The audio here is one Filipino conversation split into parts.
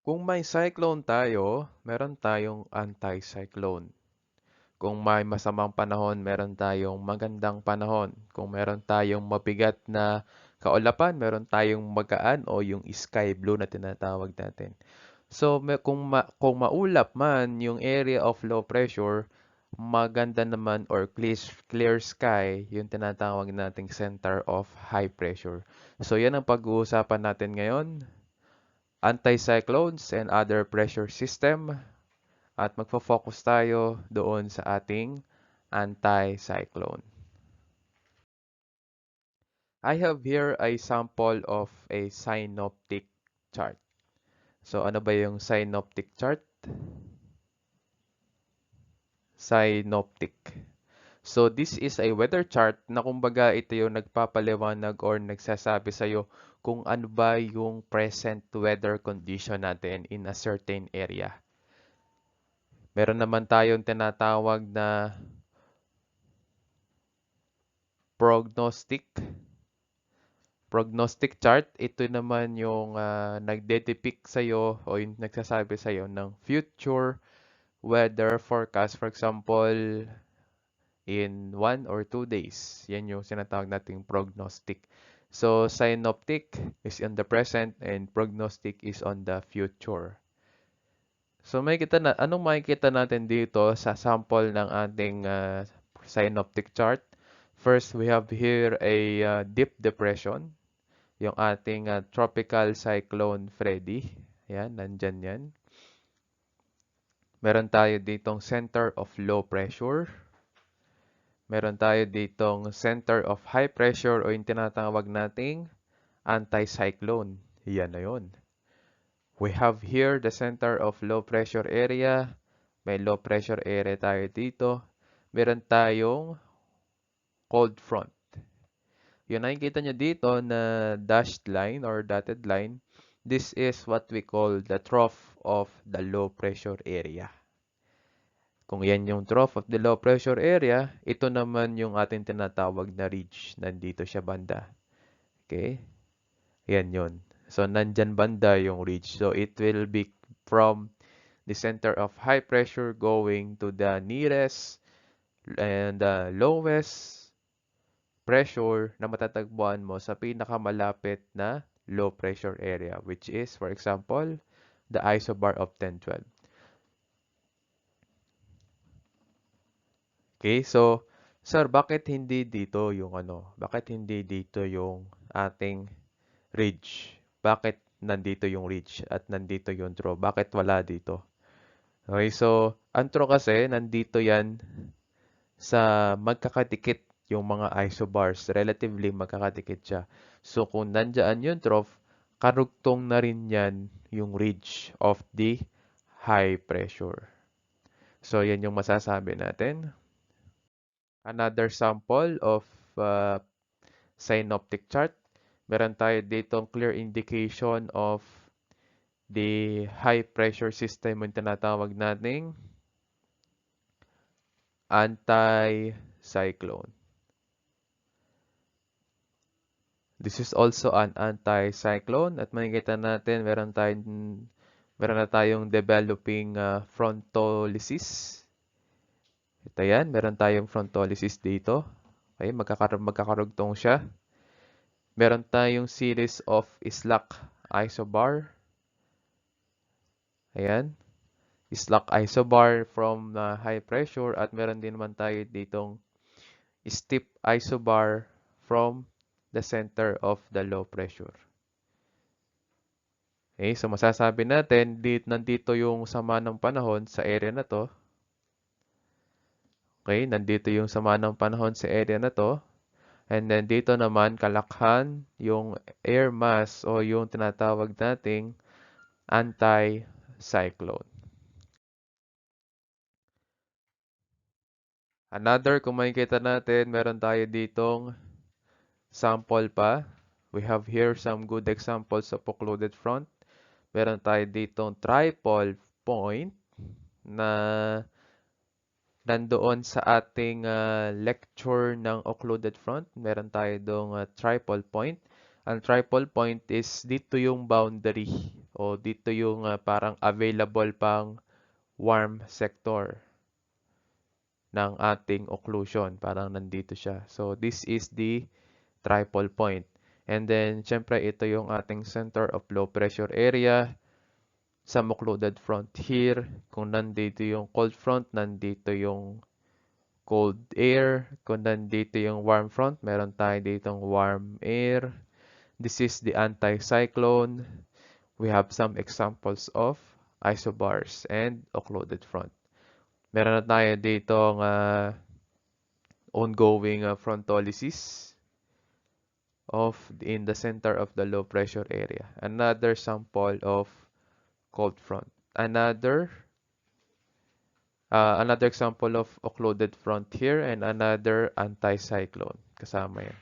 Kung may cyclone tayo, meron tayong anticyclone. Kung may masamang panahon, meron tayong magandang panahon. Kung meron tayong mabigat na kaulapan, meron tayong magaan o yung sky blue na tinatawag natin. So, kung maulap man yung area of low pressure, maganda naman or clear sky, yung tinatawag nating center of high pressure. So, yan ang pag-uusapan natin ngayon, anticyclones and other pressure system, at magfo-focus tayo doon sa ating anticyclone. I have here a sample of a synoptic chart. So ano ba yung synoptic chart? Synoptic. So this is a weather chart na kumbaga ito yung nagpapaliwanag or nagsasabi sa'yo kung ano ba yung present weather condition natin in a certain area. Meron naman tayong tinatawag na prognostic. Prognostic chart, ito naman yung nagde-depict sa'yo o yung nagsasabi sa'yo ng future weather forecast. For example, in 1 or 2 days. Yan yung sinatawag nating prognostic. So, synoptic is in the present and prognostic is on the future. So, anong makikita natin dito sa sample ng ating synoptic chart? First, we have here a deep depression, yung ating tropical cyclone Freddy. Yan, nandyan yan. Meron tayo ditong center of low pressure. Meron tayo ditong center of high pressure o yung tinatawag nating anticyclone. Yan na yun. We have here the center of low pressure area. May low pressure area tayo dito. Meron tayong cold front. Yung nakikita nyo dito na dashed line or dotted line, this is what we call the trough of the low pressure area. Kung yan yung trough of the low pressure area, ito naman yung ating tinatawag na ridge. Nandito siya banda. Okay? Yan yun. So, nandyan banda yung ridge. So, it will be from the center of high pressure going to the nearest and the lowest pressure na matatagpuan mo sa pinakamalapit na low pressure area, which is, for example, the isobar of 1012. Okay, so, sir, bakit hindi dito yung bakit hindi dito yung ating ridge? Bakit nandito yung ridge at nandito yung throw? Bakit wala dito? Okay, so, ang throw kasi, nandito yan sa magkakadikit yung mga isobars. Relatively magkakadikit siya. So, kung nandyan yung trough, karugtong na rin yan yung ridge of the high pressure. So, yan yung masasabi natin. Another sample of synoptic chart. Meron tayo ditong clear indication of the high pressure system yung tinatawag nating anticyclone. This is also an anticyclone at makikita natin meron na tayong developing frontolysis. Ito yan, meron tayong frontolysis dito. Okay, magkakarugtong siya. Meron tayong series of slack isobar. Ayan. Slack isobar from high pressure at meron din naman tayo ditong steep isobar from the center of the low pressure. Okay, so masasabi natin, nandito yung sama ng panahon sa area na to. Okay, nandito yung sama ng panahon sa area na to. And then dito naman, kalakhan yung air mass o yung tinatawag nating anticyclone. Another, kung makikita natin, meron tayo ditong sample pa. We have here some good examples of occluded front. Meron tayo ditong tripole point na nandoon sa ating lecture ng occluded front. Meron tayo dong tripole point. Ang tripole point is dito yung boundary o dito yung parang available pang warm sector ng ating occlusion. Parang nandito siya. So, this is the tripole point. And then, syempre, ito yung ating center of low pressure area sa occluded front here. Kung nandito yung cold front, nandito yung cold air. Kung nandito yung warm front, meron tayo ditong warm air. This is the anticyclone. We have some examples of isobars and occluded front. Meron na tayo ditong ongoing frontolysis of in the center of the low pressure area. Another sample of cold front. Another example of occluded front here and another anticyclone. Kasama yan.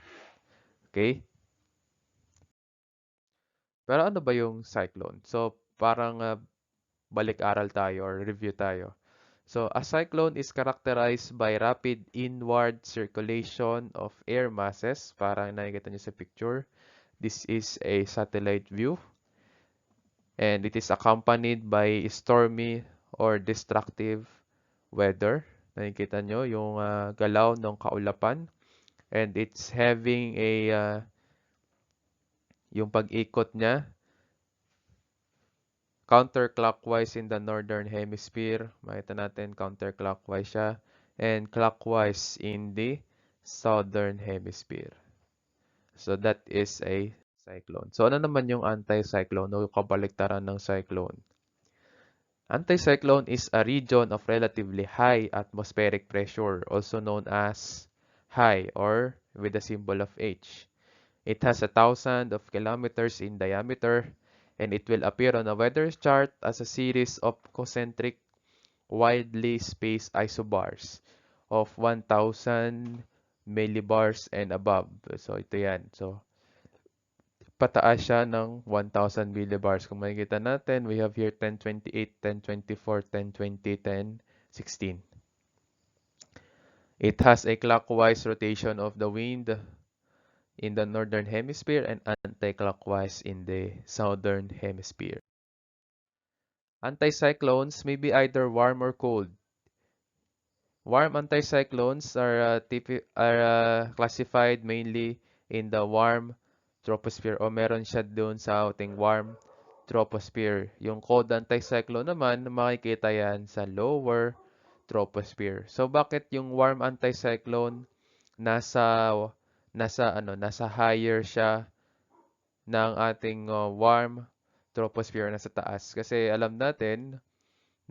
Okay? Pero ano ba yung cyclone? So, parang balik-aral tayo or review tayo. So, a cyclone is characterized by rapid inward circulation of air masses. Parang nakikita nyo sa picture. This is a satellite view. And it is accompanied by stormy or destructive weather. Nakikita nyo yung galaw ng kaulapan. And it's having a, yung pag-ikot niya, counterclockwise in the northern hemisphere. Makita natin counterclockwise siya. And clockwise in the southern hemisphere. So that is a cyclone. So ano naman yung anticyclone o kabaliktaran ng cyclone? Anticyclone is a region of relatively high atmospheric pressure, also known as high or with the symbol of H. It has 1,000 of kilometers in diameter and it will appear on a weather chart as a series of concentric, widely spaced isobars of 1,000 millibars and above. So ito yan. So pataas siya ng 1,000 millibars. Kung makikita natin, we have here 1028, 1024, 1020, 1016. It has a clockwise rotation of the wind in the northern hemisphere and anti-clockwise in the southern hemisphere. Anticyclones may be either warm or cold. Warm anticyclones are classified mainly in the warm troposphere o meron siya doon sa ating warm troposphere. Yung cold anticyclone naman, makikita yan sa lower troposphere. So bakit yung warm anticyclone nasa higher siya ng ating warm troposphere nasa taas? Kasi alam natin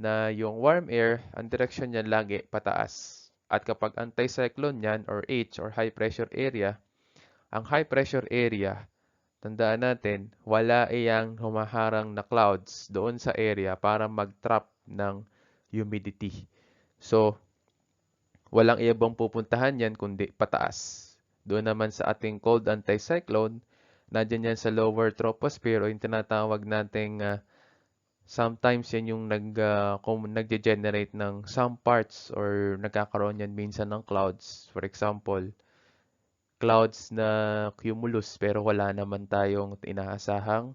na yung warm air, ang direksyon niyan lagi pataas. At kapag anticyclone yan or H or high pressure area, ang high pressure area, tandaan natin, wala iyang humaharang na clouds doon sa area para mag-trap ng humidity. So, walang ibang pupuntahan yan kundi pataas. Doon naman sa ating cold anticyclone, nandiyan yan sa lower troposphere o yung tinatawag nating sometimes yan yung nagge-generate ng some parts or nagkakaroon yan minsan ng clouds. For example, clouds na cumulus pero wala naman tayong inaasahang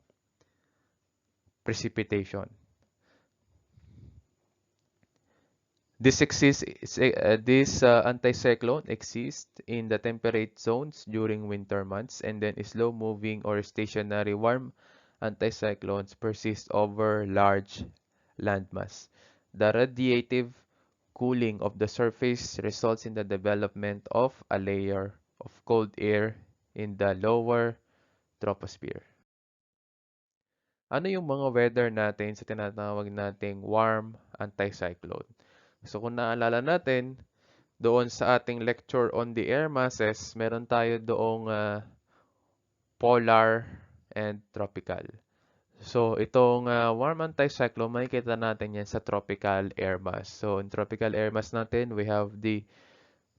precipitation. This anticyclone exists in the temperate zones during winter months and then slow-moving or stationary warm anticyclones persist over large landmass. The radiative cooling of the surface results in the development of a layer of cold air in the lower troposphere. Ano yung mga weather natin sa tinatawag nating warm anticyclone? So kung naalala natin, doon sa ating lecture on the air masses, meron tayo doong polar and tropical. So itong warm anticyclone, makikita natin yan sa tropical air mass. So in tropical air mass natin, we have the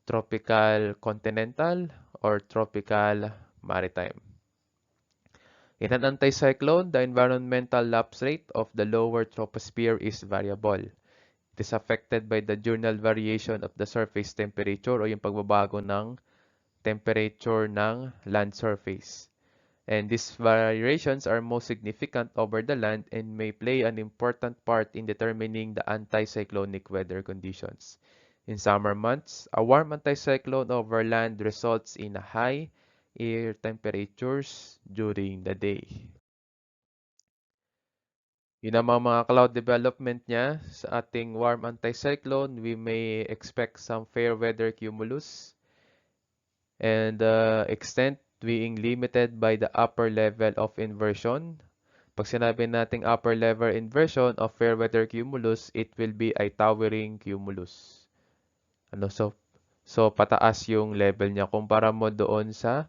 tropical continental or tropical maritime. In an anticyclone, the environmental lapse rate of the lower troposphere is variable. It is affected by the diurnal variation of the surface temperature o yung pagbabago ng temperature ng land surface. And these variations are most significant over the land and may play an important part in determining the anticyclonic weather conditions. In summer months, a warm anticyclone over land results in a high air temperatures during the day. Yun ang mga cloud development niya. Sa ating warm anticyclone, we may expect some fair weather cumulus and extent being limited by the upper level of inversion. Pag sinabi nating upper level inversion of fair weather cumulus, it will be a towering cumulus. Ano, so pataas yung level niya kumpara mo doon sa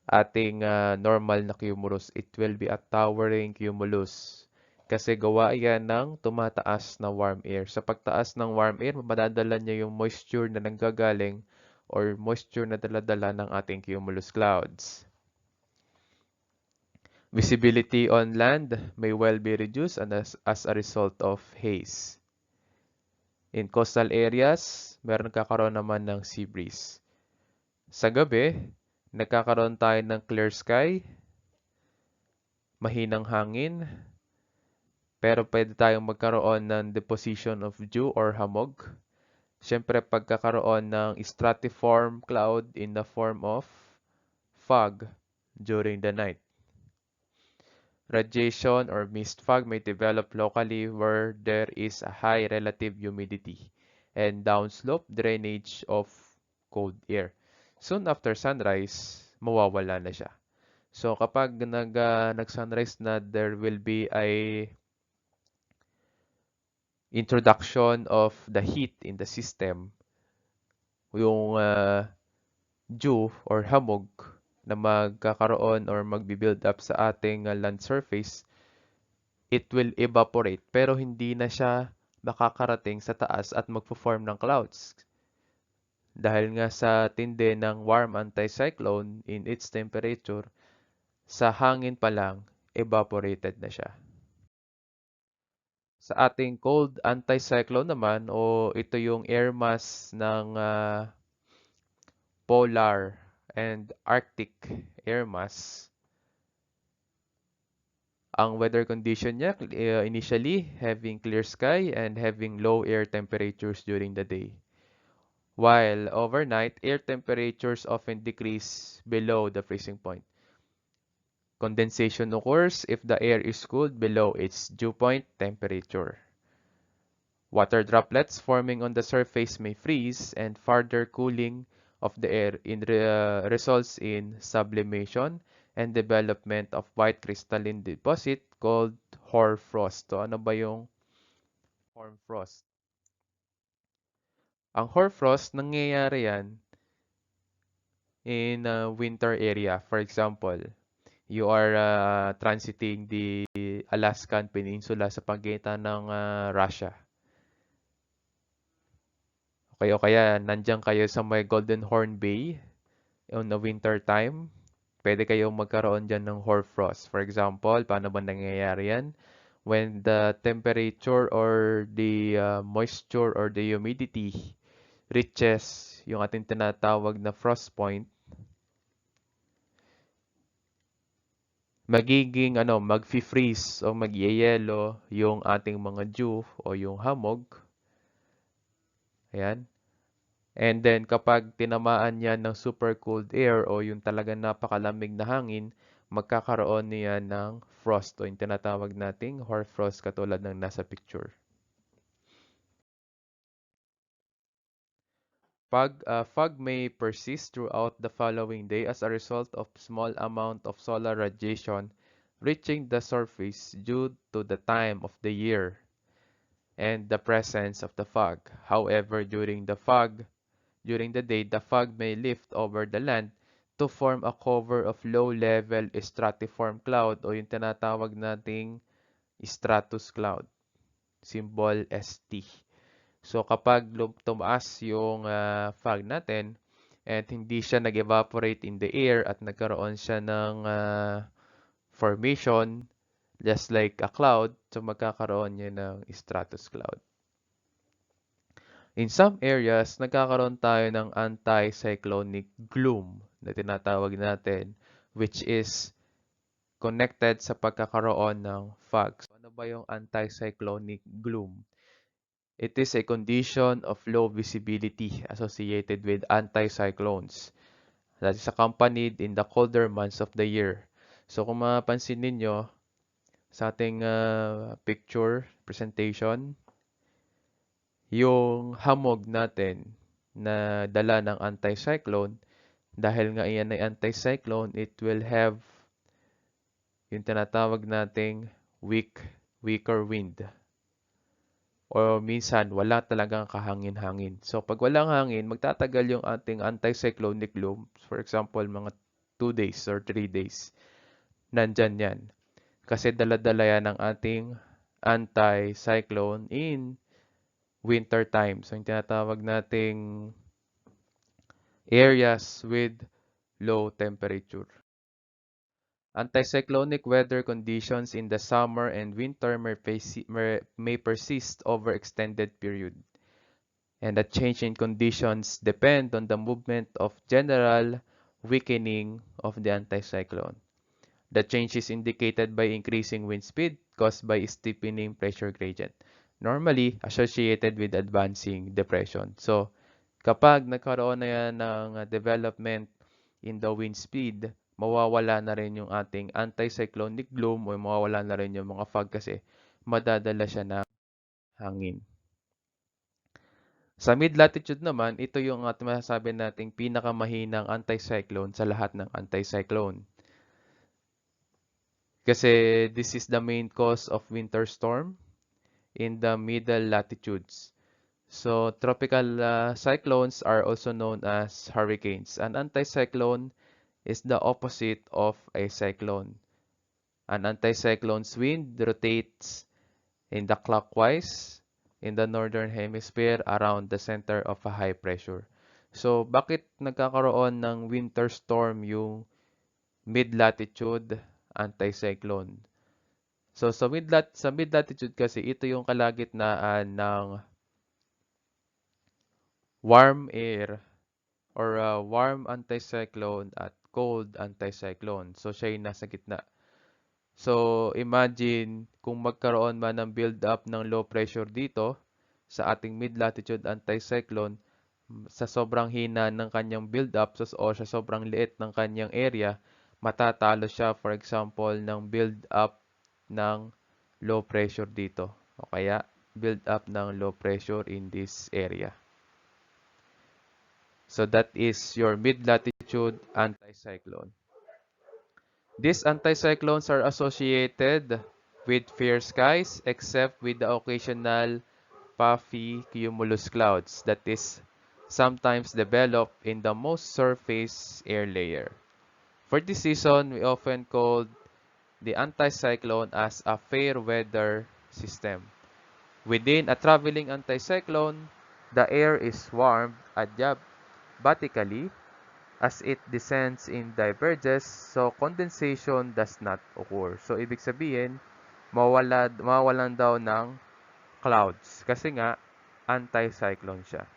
ating normal na cumulus. It will be a towering cumulus. Kasi gawa yan ng tumataas na warm air. Sa pagtaas ng warm air, madadala niya yung moisture na nanggagaling or moisture na daladala ng ating cumulus clouds. Visibility on land may well be reduced as a result of haze. In coastal areas, meron kakaroon naman ng sea breeze. Sa gabi, nagkakaroon tayo ng clear sky, mahinang hangin, pero pwede tayong magkaroon ng deposition of dew or hamog. Siyempre, pagkakaroon ng stratiform cloud in the form of fog during the night. Radiation or mist fog may develop locally where there is a high relative humidity and downslope drainage of cold air. Soon after sunrise, mawawala na siya. So kapag nag-sunrise na, there will be a introduction of the heat in the system. Yung dew or hamog na magkakaroon or magbi-build up sa ating land surface, it will evaporate pero hindi na siya makakarating sa taas at magpo-form ng clouds. Dahil nga sa tindi ng warm anticyclone in its temperature, sa hangin pa lang, evaporated na siya. Sa ating cold anticyclone naman, o ito yung air mass ng polar and Arctic air mass. Ang weather condition niya, initially, having clear sky and having low air temperatures during the day. While overnight, air temperatures often decrease below the freezing point. Condensation occurs if the air is cooled below its dew point temperature. Water droplets forming on the surface may freeze, and further cooling of the air results in sublimation and development of white crystalline deposit called hoarfrost. So, ano ba yung hoarfrost? Ang hoarfrost, nangyayari yan in a winter area. For example, you are transiting the Alaskan Peninsula sa pagitan ng Russia. Okay, o kaya nandiyan kayo sa may Golden Horn Bay on the winter time. Pwede kayong magkaroon dyan ng hoarfrost. For example, paano ba nangyayari yan? When the temperature or the moisture or the humidity reaches yung ating tinatawag na frost point, magiging mag-freeze o mag-yelo yung ating mga dew o yung hamog. Ayan. And then kapag tinamaan yan ng super cold air o yung talagang napakalamig na hangin, magkakaroon niya ng frost o yung tinatawag nating hoarfrost katulad ng nasa picture. Fog may persist throughout the following day as a result of small amount of solar radiation reaching the surface due to the time of the year and the presence of the fog. However, during the day, the fog may lift over the land to form a cover of low-level stratiform cloud o yung tinatawag nating stratus cloud, symbol ST. So kapag tumaas yung fog natin at hindi siya nag-evaporate in the air at nagkaroon siya ng formation just like a cloud, so magkakaroon niya ng stratus cloud. In some areas, nagkakaroon tayo ng anticyclonic gloom na tinatawag natin which is connected sa pagkakaroon ng fog. So, ano ba yung anticyclonic gloom? It is a condition of low visibility associated with anticyclones that is accompanied in the colder months of the year. So kung mapapansin ninyo sa ating picture presentation, yung hamog natin na dala ng anticyclone, dahil nga iyan ay anticyclone, it will have yung tinatawag nating weaker wind. O minsan, wala talagang kahangin-hangin. So, pag walang hangin, magtatagal yung ating anticyclonic gloom. For example, mga 2 days or 3 days. Nandyan yan. Kasi dala-dala yan ng ating anticyclone in winter time. So, yung tinatawag nating areas with low temperature. Anticyclonic weather conditions in the summer and winter may persist over extended period. And the change in conditions depend on the movement of general weakening of the anticyclone. The change is indicated by increasing wind speed caused by steepening pressure gradient, normally associated with advancing depression. So, kapag nagkaroon na yan ng development in the wind speed, mawawala na rin yung ating anticyclonic gloom o mawawala na rin yung mga fog kasi madadala siya ng hangin. Sa mid-latitude naman, ito yung masasabi nating pinakamahinang anticyclone sa lahat ng anticyclone. Kasi this is the main cause of winter storm in the middle latitudes. So, tropical cyclones are also known as hurricanes. An anticyclone is the opposite of a cyclone. An anticyclone's wind rotates in the clockwise in the northern hemisphere around the center of a high pressure. So, bakit nagkakaroon ng winter storm yung mid-latitude anticyclone? So, sa mid-latitude kasi, ito yung kalagitnaan ng warm air or warm anticyclone at cold anticyclone. So, siya yung nasa gitna. So, imagine kung magkaroon man ng build-up ng low pressure dito sa ating mid-latitude anticyclone, sa sobrang hina ng kanyang build-up o sa sobrang liit ng kanyang area, matatalo siya, for example, ng build-up ng low pressure dito. O kaya, build-up ng low pressure in this area. So, that is your mid-latitude anticyclone. These anticyclones are associated with fair skies except with the occasional puffy cumulus clouds that is sometimes develop in the most surface air layer. For this reason, we often call the anticyclone as a fair weather system. Within a traveling anticyclone, the air is warmed adiabatically as it descends in diverges, so condensation does not occur. So, ibig sabihin, mawalan daw ng clouds kasi nga, anticyclone siya.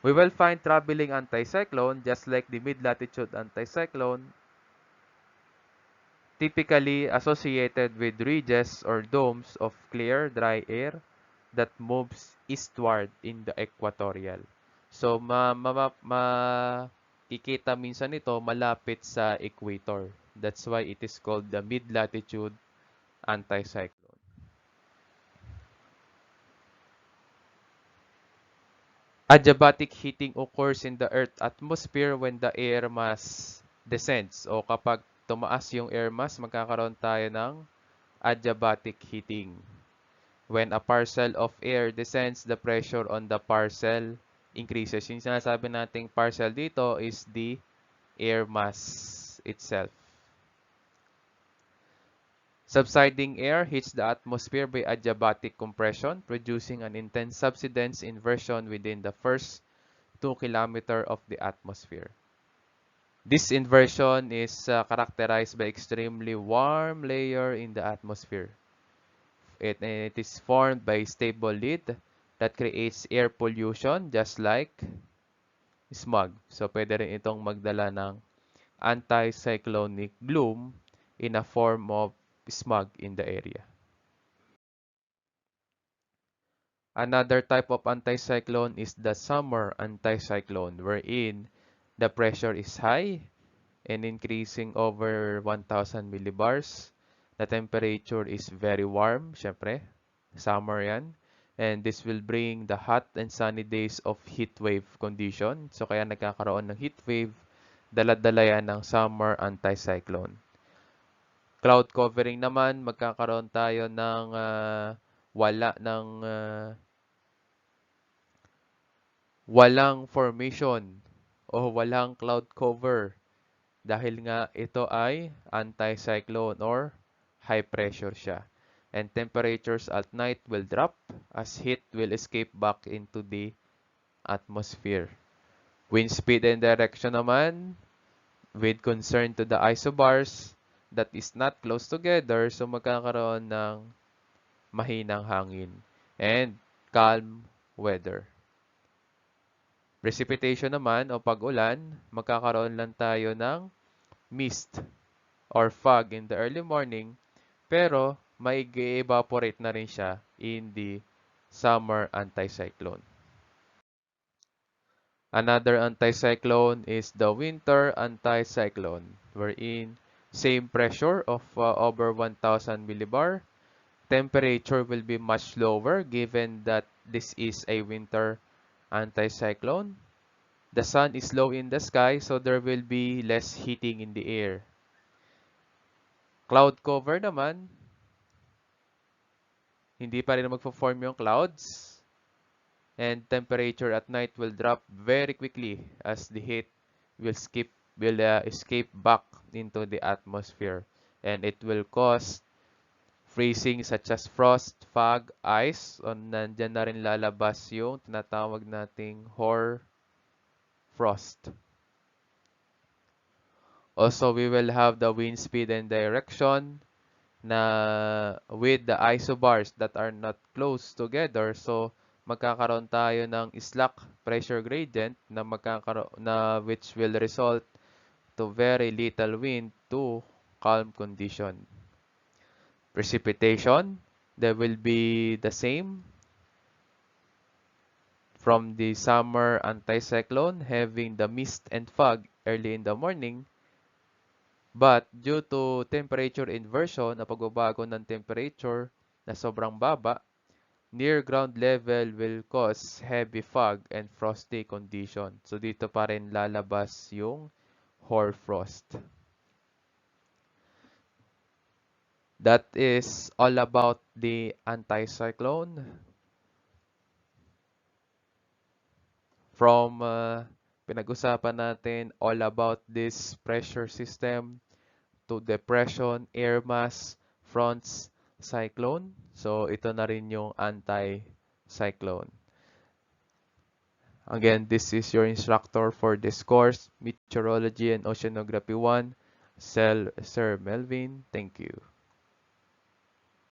We will find traveling anticyclone, just like the mid-latitude anticyclone, typically associated with ridges or domes of clear, dry air that moves eastward in the equatorial. So, makikita minsan ito malapit sa equator. That's why it is called the mid-latitude anticyclone. Adiabatic heating occurs in the Earth atmosphere when the air mass descends. O kapag tumaas yung air mass, magkakaroon tayo ng adiabatic heating. When a parcel of air descends, the pressure on the parcel increases. Yung sinasabi nating parcel dito is the air mass itself. Subsiding air hits the atmosphere by adiabatic compression, producing an intense subsidence inversion within the first 2 km of the atmosphere. This inversion is characterized by extremely warm layer in the atmosphere. It is formed by stable lid that creates air pollution just like smog. So, pwede rin itong magdala ng anticyclonic gloom in a form of smog in the area. Another type of anticyclone is the summer anticyclone, wherein the pressure is high and increasing over 1,000 millibars. The temperature is very warm, syempre, summer yan. And this will bring the hot and sunny days of heat wave condition. So kaya nagkakaroon ng heat wave, dala-dala yan ng summer anticyclone. Cloud covering naman, magkakaroon tayo ng walang formation o walang cloud cover dahil nga ito ay anticyclone or high pressure siya. And temperatures at night will drop as heat will escape back into the atmosphere. Wind speed and direction naman, with concern to the isobars that is not close together, so magkakaroon ng mahinang hangin and calm weather. Precipitation naman o pag-ulan, magkakaroon lang tayo ng mist or fog in the early morning, pero mag-evaporate na rin siya in the summer anticyclone. Another anticyclone is the winter anticyclone, wherein same pressure of over 1,000 millibar. Temperature will be much lower given that this is a winter anticyclone. The sun is low in the sky, so there will be less heating in the air. Cloud cover naman, hindi pa rin magpo-form yung clouds. And temperature at night will drop very quickly as the heat will escape back into the atmosphere. And it will cause freezing such as frost, fog, ice. O nandyan na rin lalabas yung tinatawag nating hoar frost. Also, we will have the wind speed and direction na with the isobars that are not close together. So, magkakaroon tayo ng slack pressure gradient na which will result to very little wind to calm condition. Precipitation, there will be the same from the summer anticyclone having the mist and fog early in the morning. But due to temperature inversion na pagbabago ng temperature na sobrang baba, near ground level will cause heavy fog and frosty condition. So dito pa rin lalabas yung hoarfrost. That is all about the anticyclone. From pinag-usapan natin all about this pressure system to depression, air mass, fronts, cyclone. So ito na rin yung anticyclone. Again, this is your instructor for this course, Meteorology and Oceanography 1, Sir Melvin. Thank you.